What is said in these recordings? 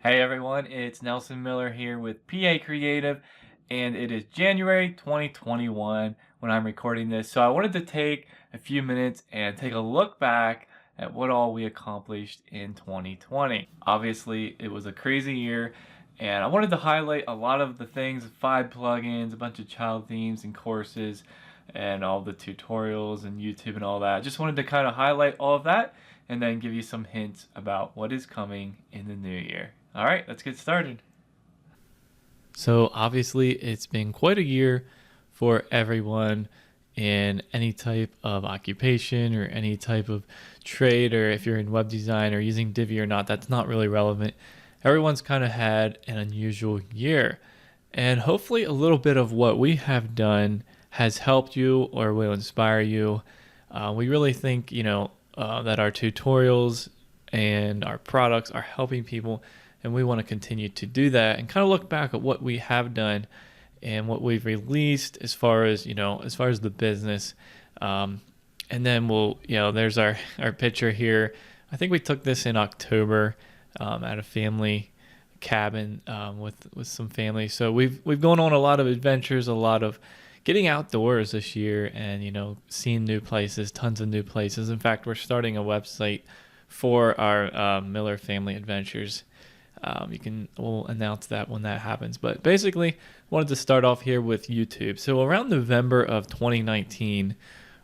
Hey everyone, it's Nelson Miller here with PA Creative, and it is January 2021 when I'm recording this. So I wanted to take a few minutes and take a look back at what all we accomplished in 2020. Obviously, it was a crazy year, and I wanted to highlight a lot of the things, 5 plugins, a bunch of child themes and courses, and all the tutorials and YouTube and all that. Just wanted to kind of highlight all of that and then give you some hints about what is coming in the new year. All right, let's get started. So, obviously, it's been quite a year for everyone in any type of occupation or any type of trade, or if you're in web design or using Divi or not, that's not really relevant. Everyone's kind of had an unusual year, and hopefully, a little bit of what we have done has helped you or will inspire you. We really think, that our tutorials and our products are helping people, and we want to continue to do that and kind of look back at what we have done and what we've released as far as the business. And then there's our picture here. I think we took this in October at a family cabin with some family. So we've gone on a lot of adventures, a lot of getting outdoors this year, and seeing new places, tons of new places. In fact, we're starting a website for our Miller Family Adventures. We'll announce that when that happens. But basically, wanted to start off here with YouTube. So around November of 2019,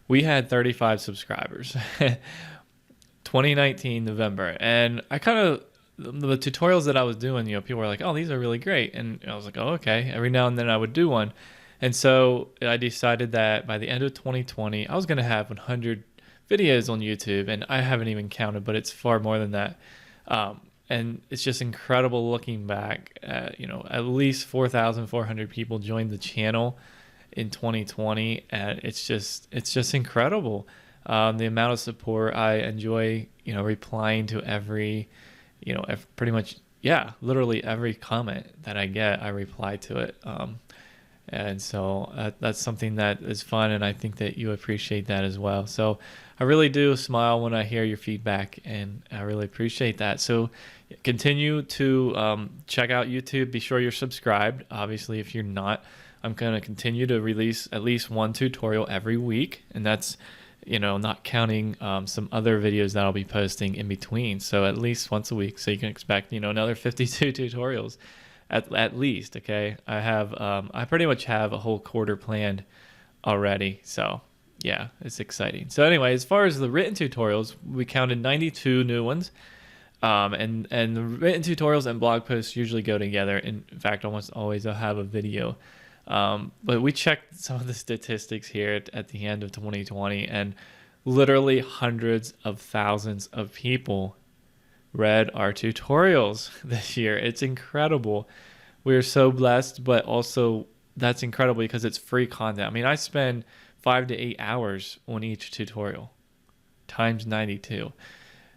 we had 35 subscribers. 2019 November, and I kind of the tutorials that I was doing, people were like, "Oh, these are really great," and I was like, "Oh, okay." Every now and then I would do one, and so I decided that by the end of 2020, I was going to have 100 videos on YouTube, and I haven't even counted, but it's far more than that. And it's just incredible looking back at, at least 4,400 people joined the channel in 2020. And it's just incredible. The amount of support. I enjoy, replying to every, pretty much, literally every comment that I get, I reply to it. And so that's something that is fun, and I think that you appreciate that as well. So I really do smile when I hear your feedback, and I really appreciate that. So continue to check out YouTube. Be sure you're subscribed. Obviously, if you're not, I'm going to continue to release at least one tutorial every week, and that's not counting some other videos that I'll be posting in between. So at least once a week. So you can expect another 52 tutorials. At least, okay. I pretty much have a whole quarter planned already, so yeah, it's exciting. So anyway, as far as the written tutorials, we counted 92 new ones, and the written tutorials and blog posts usually go together. In fact, almost always I'll have a video. But we checked some of the statistics here at the end of 2020, and literally hundreds of thousands of people read our tutorials this year. It's incredible. We're so blessed, but also that's incredible because it's free content. I mean, I spend 5 to 8 hours on each tutorial times 92.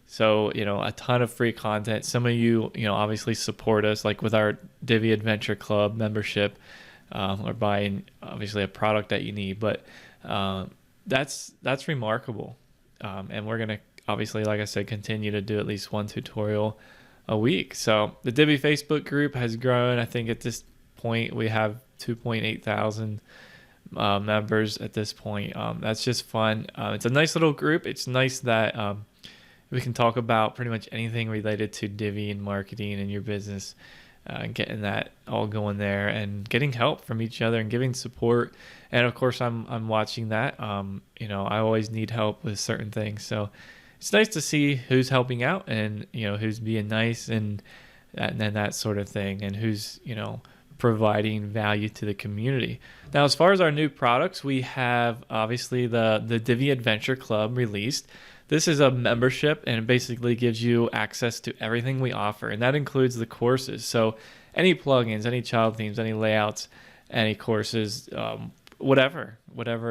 So, a ton of free content. Some of you, obviously support us, like with our Divi Adventure Club membership, or buying obviously a product that you need. But that's remarkable. And we're going to, obviously, like I said, continue to do at least one tutorial a week. So the Divi Facebook group has grown. I think at this point we have 2.8 thousand members at this point. That's just fun. It's a nice little group. It's nice that we can talk about pretty much anything related to Divi and marketing and your business, and getting that all going there and getting help from each other and giving support. And of course, I'm watching that. I always need help with certain things. So it's nice to see who's helping out and, who's being nice and that sort of thing, and who's, providing value to the community. Now, as far as our new products, we have obviously the Divi Adventure Club released. This is a membership, and it basically gives you access to everything we offer, and that includes the courses. So any plugins, any child themes, any layouts, any courses, whatever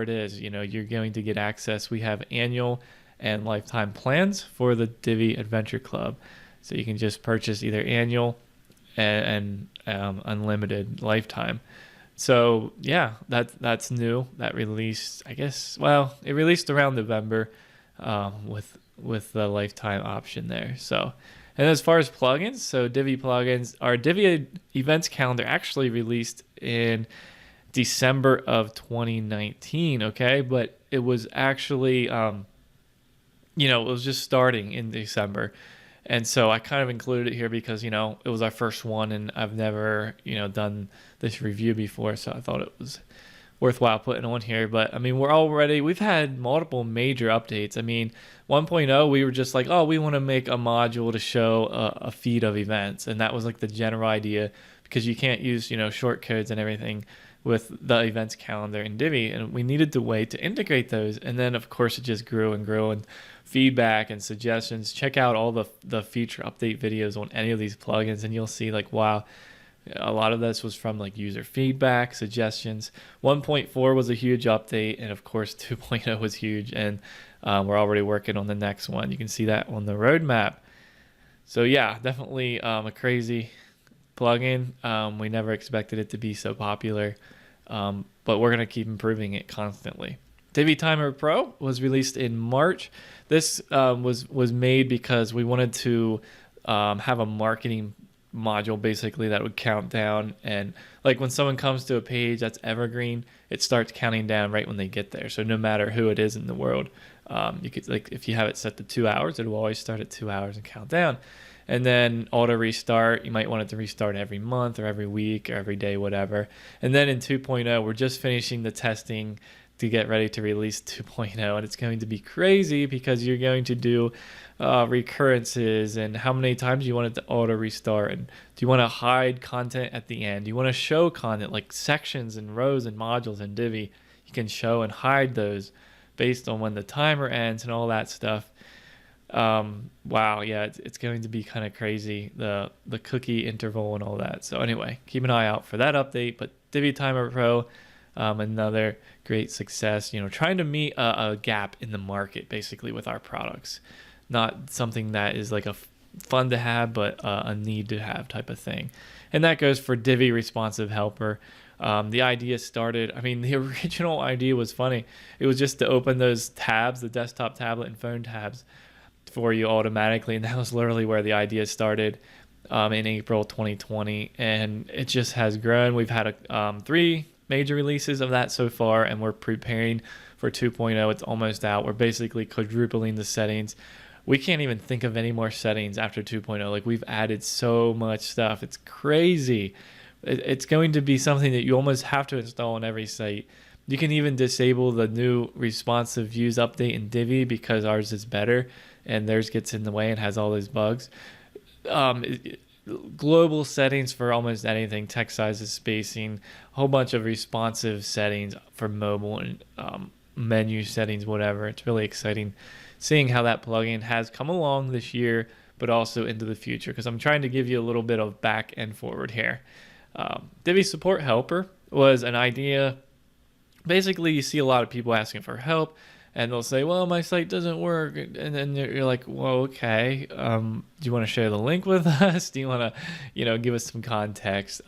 it is, you're going to get access. We have annual and lifetime plans for the Divi Adventure Club. So you can just purchase either annual and unlimited lifetime. So yeah, that's new. That released, I guess, it released around November with the lifetime option there. So And as far as plugins, so Divi plugins, our Divi events calendar actually released in December of 2019, okay? But it was actually, it was just starting in December. And so I kind of included it here because, it was our first one and I've never, done this review before. So I thought it was worthwhile putting on here. But I mean, we've had multiple major updates. I mean, 1.0, we were just like, oh, we want to make a module to show a feed of events. And that was like the general idea because you can't use, short codes and everything with the events calendar in Divi. And we needed to wait to integrate those. And then, of course, it just grew and grew. And feedback and suggestions, check out all the feature update videos on any of these plugins and you'll see like, wow, a lot of this was from like user feedback, suggestions. 1.4 was a huge update, and of course 2.0 was huge, and we're already working on the next one. You can see that on the roadmap. So yeah, definitely a crazy plugin. We never expected it to be so popular, but we're gonna keep improving it constantly. Divi Timer Pro was released in March. This was made because we wanted to have a marketing module basically that would count down, and like when someone comes to a page that's evergreen, it starts counting down right when they get there. So no matter who it is in the world, you could, like, if you have it set to 2 hours, it will always start at 2 hours and count down. And then auto restart, you might want it to restart every month or every week or every day, whatever. And then in 2.0, we're just finishing the testing to get ready to release 2.0, and it's going to be crazy because you're going to do recurrences and how many times you want it to auto restart, and do you want to hide content at the end, do you want to show content like sections and rows and modules in Divi. You can show and hide those based on when the timer ends and all that stuff. Wow, yeah, it's going to be kind of crazy, the cookie interval and all that. So anyway, keep an eye out for that update. But Divi Timer Pro, another great success, trying to meet a gap in the market basically with our products, not something that is like a fun to have, but a need to have type of thing. And that goes for Divi Responsive Helper. The idea started, the original idea was funny. It was just to open those tabs, the desktop, tablet, and phone tabs for you automatically. And that was literally where the idea started in April 2020. And it just has grown. We've had 3 major releases of that so far, and we're preparing for 2.0. It's almost out. We're basically quadrupling the settings. We can't even think of any more settings after 2.0. Like, we've added so much stuff. It's crazy. It's going to be something that you almost have to install on every site. You can even disable the new responsive views update in Divi because ours is better and theirs gets in the way and has all those bugs. Global settings for almost anything, text sizes, spacing, a whole bunch of responsive settings for mobile and menu settings, whatever. It's really exciting seeing how that plugin has come along this year, but also into the future, because I'm trying to give you a little bit of back and forward here. Divi Support Helper was an idea. Basically, you see a lot of people asking for help, and they'll say, well, my site doesn't work. And then you're like, well, okay. Do you want to share the link with us? Do you want to, give us some context?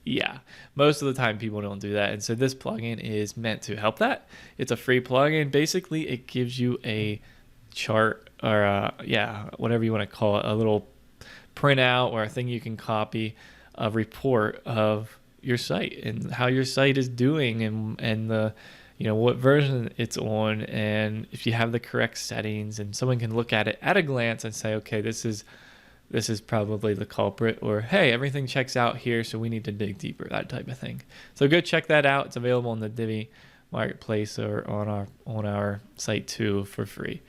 Yeah, most of the time people don't do that. And so this plugin is meant to help that. It's a free plugin. Basically, it gives you a chart or, whatever you want to call it, a little printout or a thing you can copy, a report of your site and how your site is doing and the what version it's on, and if you have the correct settings, and someone can look at it at a glance and say, okay, this is probably the culprit, or hey, everything checks out here, so we need to dig deeper, that type of thing. So go check that out. It's available on the Divi marketplace or on our site too for free.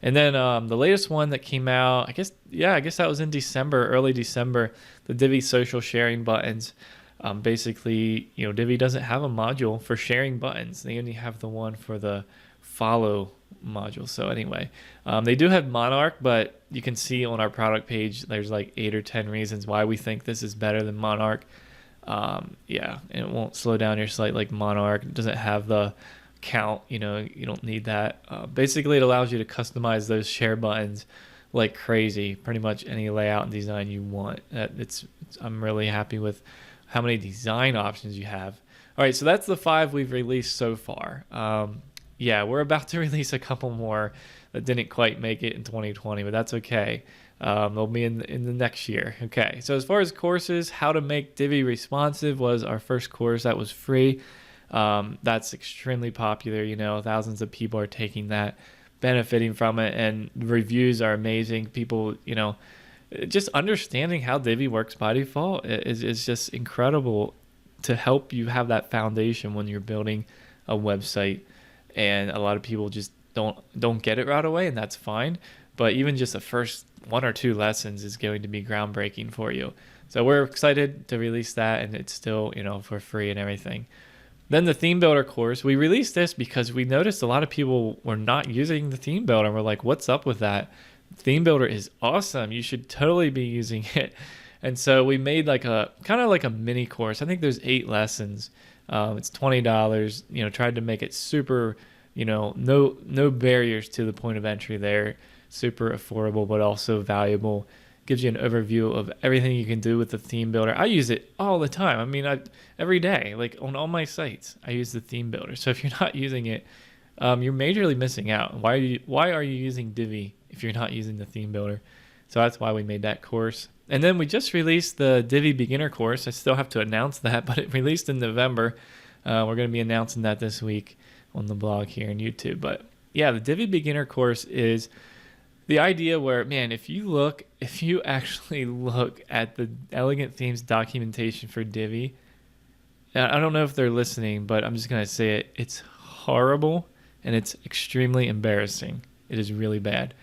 And then the latest one that came out, I guess that was in December, early December, the Divi social sharing buttons. Basically, Divi doesn't have a module for sharing buttons. They only have the one for the follow module. So anyway, they do have Monarch, but you can see on our product page, there's like 8 or 10 reasons why we think this is better than Monarch. And it won't slow down your site like Monarch. It doesn't have the count, you don't need that. Basically, it allows you to customize those share buttons like crazy, pretty much any layout and design you want. I'm really happy with how many design options you have. All right, so that's the 5 we've released so far. We're about to release a couple more that didn't quite make it in 2020, but that's okay. They'll be in the next year. Okay, so as far as courses, how to make Divi responsive was our first course that was free. That's extremely popular. Thousands of people are taking that, benefiting from it, and reviews are amazing. People, just understanding how Divi works by default is just incredible to help you have that foundation when you're building a website. And a lot of people just don't get it right away, and that's fine. But even just the first one or two lessons is going to be groundbreaking for you. So we're excited to release that, and it's still, for free and everything. Then the theme builder course, we released this because we noticed a lot of people were not using the theme builder. We're like, what's up with that? Theme builder is awesome. You should totally be using it. And so we made like a kind of like a mini course. I think there's 8 lessons. It's $20. Tried to make it super, no barriers to the point of entry there. Super affordable, but also valuable. Gives you an overview of everything you can do with the theme builder. I use it all the time. I mean, every day, like on all my sites, I use the theme builder. So if you're not using it, you're majorly missing out. Why are you using Divi if you're not using the theme builder? So that's why we made that course. And then we just released the Divi beginner course. I still have to announce that, but it released in November. We're going to be announcing that this week on the blog here and YouTube. But yeah, the Divi beginner course is the idea where, man, if you actually look at the Elegant Themes documentation for Divi, I don't know if they're listening, but I'm just going to say it. It's horrible, and it's extremely embarrassing. It is really bad.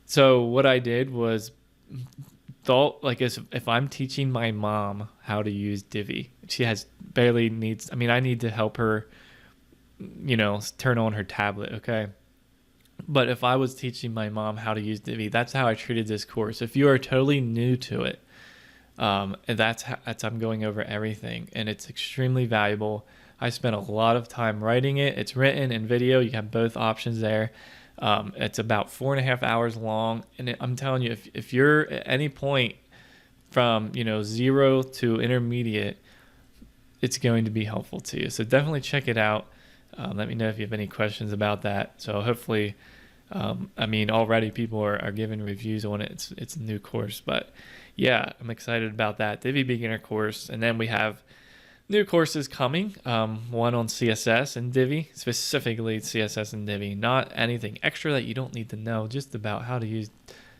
So what I did was thought, like, as if I'm teaching my mom how to use Divi, she I need to help her, turn on her tablet, okay? But if I was teaching my mom how to use Divi, that's how I treated this course. If you are totally new to it, and that's I'm going over everything, and it's extremely valuable. I spent a lot of time writing it. It's written and video. You have both options there. It's about 4.5 hours long, and I'm telling you, if you're at any point from 0 to intermediate, it's going to be helpful to you. So definitely check it out. Let me know if you have any questions about that. So hopefully, already people are giving reviews on it. It's a new course, but yeah, I'm excited about that Divi beginner course. And then we have new courses coming. One on CSS and Divi, specifically CSS and Divi, not anything extra that you don't need to know, just about how to use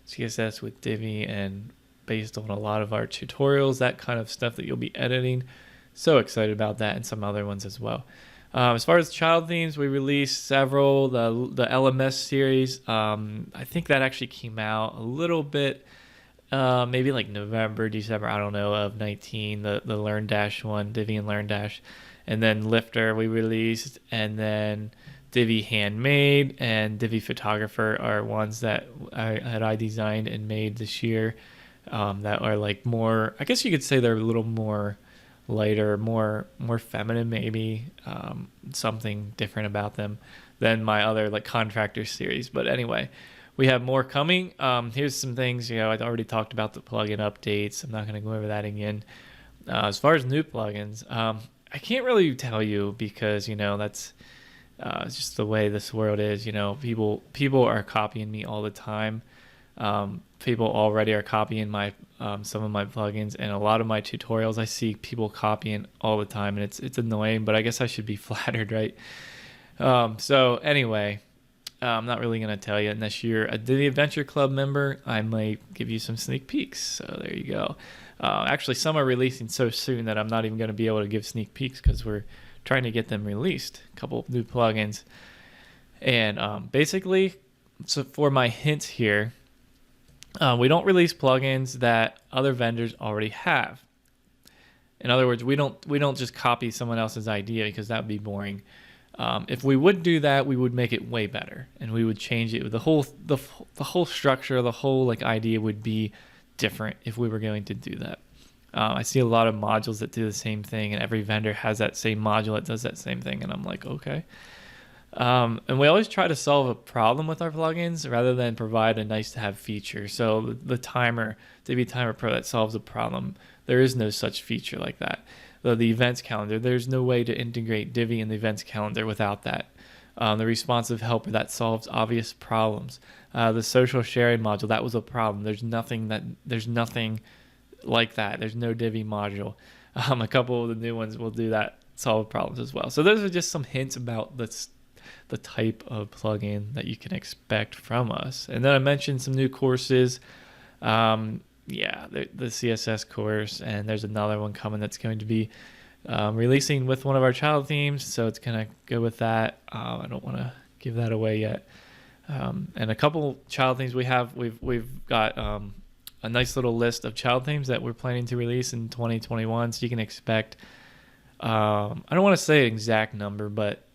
CSS with Divi and based on a lot of our tutorials, that kind of stuff that you'll be editing. So excited about that, and some other ones as well. As far as child themes, we released several. The LMS series, I think that actually came out a little bit, maybe like November, December, I don't know, of 19. The LearnDash one, Divi and LearnDash, and then Lifter we released, and then Divi Handmade and Divi Photographer are ones that I designed and made this year. That are like more, I guess you could say they're a little more lighter, more feminine, maybe, something different about them than my other like contractor series. But anyway, we have more coming. Here's some things, I already talked about the plugin updates. I'm not going to go over that again. As far as new plugins, I can't really tell you because that's it's just the way this world is. People are copying me all the time. People already are copying my some of my plugins, and a lot of my tutorials I see people copying all the time, and it's annoying, but I guess I should be flattered, right? So anyway, I'm not really going to tell you unless you're a Divi Adventure Club member. I might give you some sneak peeks. So there you go. Actually, some are releasing so soon that I'm not even going to be able to give sneak peeks because we're trying to get them released. A couple of new plugins. And basically, so for my hints here, we don't release plugins that other vendors already have. In other words, we don't just copy someone else's idea because that would be boring. If we would do that, we would make it way better, and we would change it. The whole structure, the whole like idea would be different if we were going to do that. I see a lot of modules that do the same thing, and every vendor has that same module that does that same thing, and I'm like, okay. And we always try to solve a problem with our plugins rather than provide a nice-to-have feature. So the timer, Divi Timer Pro, that solves a problem. There is no such feature like that. The events calendar, there's no way to integrate Divi in the events calendar without that. The responsive helper that solves obvious problems. The social sharing module, that was a problem. There's nothing like that. There's no Divi module. A couple of the new ones will do that, solve problems as well. So those are just some hints about the type of plugin that you can expect from us. And then I mentioned some new courses. The CSS course, and there's another one coming that's going to be releasing with one of our child themes, so it's gonna go with that. I don't want to give that away yet. And a couple child themes we've got a nice little list of child themes that we're planning to release in 2021, so you can expect I don't want to say an exact number, but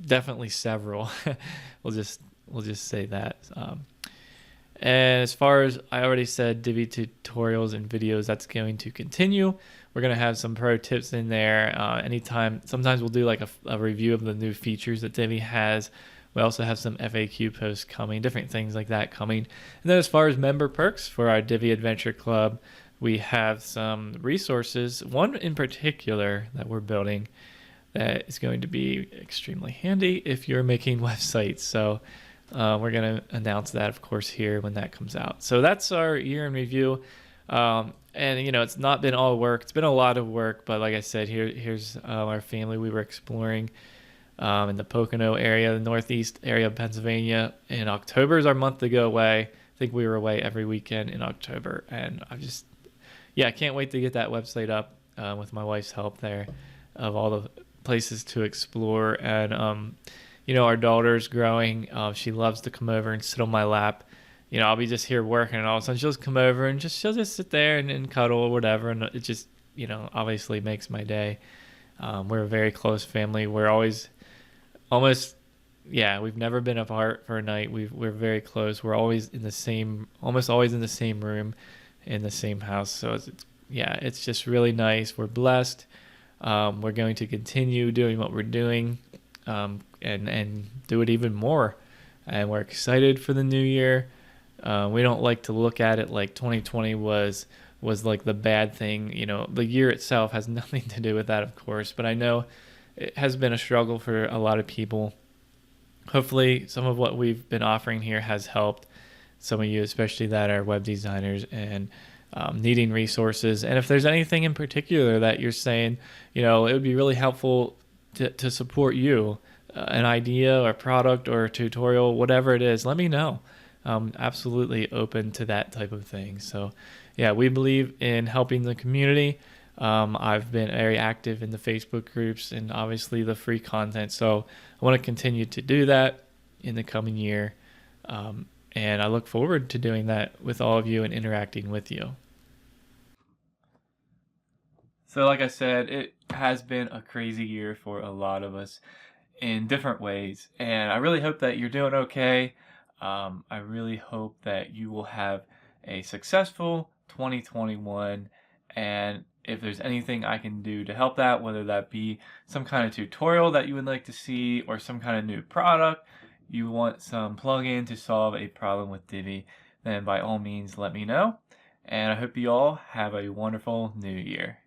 definitely several. we'll just say that. And as far as I already said, Divi tutorials and videos, that's going to continue. We're going to have some pro tips in there. Sometimes we'll do like a review of the new features that Divi has. We also have some FAQ posts coming, different things like that coming. And then as far as member perks for our Divi Adventure Club, we have some resources, one in particular that we're building that is going to be extremely handy if you're making websites. So we're going to announce that, of course, here when that comes out. So that's our year in review. And, it's not been all work. It's been a lot of work. But like I said, here's our family. We were exploring in the Pocono area, the northeast area of Pennsylvania. And October is our month to go away. I think we were away every weekend in October. And I can't wait to get that website up with my wife's help there of all the places to explore. And, our daughter's growing. She loves to come over and sit on my lap. I'll be just here working, and all of a sudden she'll just come over and she'll just sit there and cuddle or whatever. And it just, obviously makes my day. We're a very close family. We're always we've never been apart for a night. We're very close. We're almost always in the same room, in the same house. So it's just really nice. We're blessed. We're going to continue doing what we're doing, and do it even more. And we're excited for the new year. We don't like to look at it like 2020 was like the bad thing. The year itself has nothing to do with that, of course, but I know it has been a struggle for a lot of people. Hopefully some of what we've been offering here has helped some of you, especially that are web designers and needing resources. And if there's anything in particular that you're saying, it would be really helpful to support you, an idea or product or a tutorial, whatever it is, let me know. Absolutely open to that type of thing. So we believe in helping the community. I've been very active in the Facebook groups and obviously the free content. So I want to continue to do that in the coming year. And I look forward to doing that with all of you and interacting with you. So like I said, it has been a crazy year for a lot of us in different ways. And I really hope that you're doing okay. I really hope that you will have a successful 2021. And if there's anything I can do to help that, whether that be some kind of tutorial that you would like to see or some kind of new product, you want some plugin to solve a problem with Divi, then by all means let me know. And I hope you all have a wonderful new year.